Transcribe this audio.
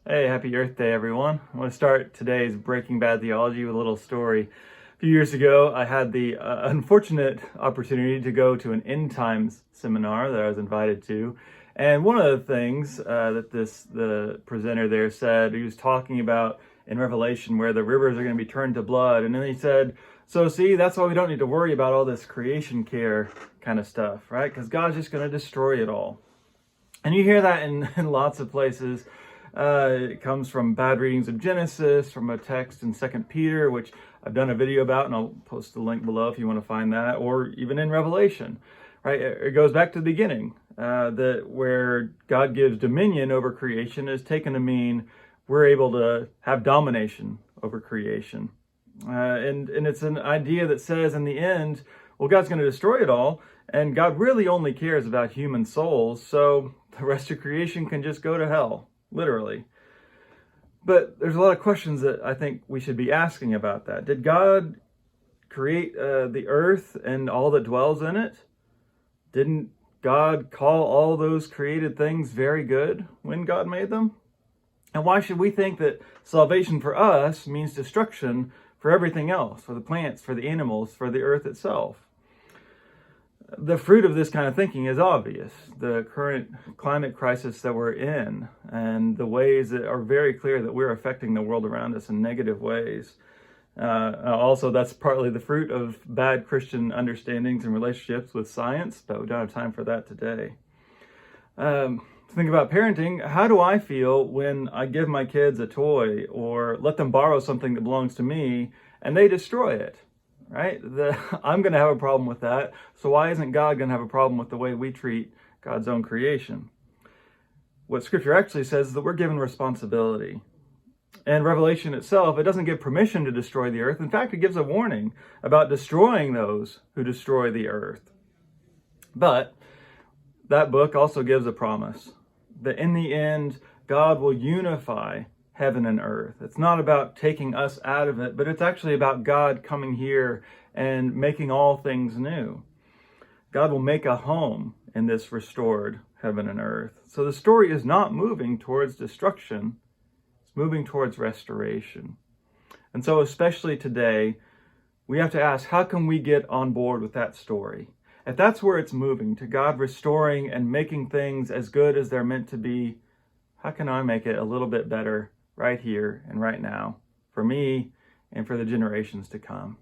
Hey, happy Earth Day, everyone. I want to start today's Breaking Bad Theology with a little story. A few years ago, I had the unfortunate opportunity to go to an end times seminar that I was invited to. And one of the things that the presenter there said, he was talking about in Revelation where the rivers are going to be turned to blood. And then he said, so see, that's why we don't need to worry about all this creation care kind of stuff, right? Because God's just going to destroy it all. And you hear that in lots of places. It comes from bad readings of Genesis, from a text in 2 Peter, which I've done a video about, and I'll post the link below if you want to find that, or even in Revelation, right? It goes back to the beginning, that where God gives dominion over creation is taken to mean we're able to have domination over creation. And it's an idea that says in the end, well, God's going to destroy it all, and God really only cares about human souls, so the rest of creation can just go to hell. Literally. But there's a lot of questions that I think we should be asking about that. Did God create the earth and all that dwells in it? Didn't God call all those created things very good when God made them? And why should we think that salvation for us means destruction for everything else, for the plants, for the animals, for the earth itself? The fruit of this kind of thinking is obvious. The current climate crisis that we're in and the ways that are very clear that we're affecting the world around us in negative ways. Also, that's partly the fruit of bad Christian understandings and relationships with science, but we don't have time for that today. Think about parenting. How do I feel when I give my kids a toy or let them borrow something that belongs to me and they destroy it? Right? I'm going to have a problem with that. So why isn't God going to have a problem with the way we treat God's own creation? What Scripture actually says is that we're given responsibility. And Revelation itself, it doesn't give permission to destroy the earth. In fact, it gives a warning about destroying those who destroy the earth. But that book also gives a promise that in the end, God will unify heaven and earth. It's not about taking us out of it, but it's actually about God coming here and making all things new. God will make a home in this restored heaven and earth. So the story is not moving towards destruction, it's moving towards restoration. And so especially today, we have to ask, how can we get on board with that story? If that's where it's moving, to God restoring and making things as good as they're meant to be, how can I make it a little bit better right here and right now, for me and for the generations to come?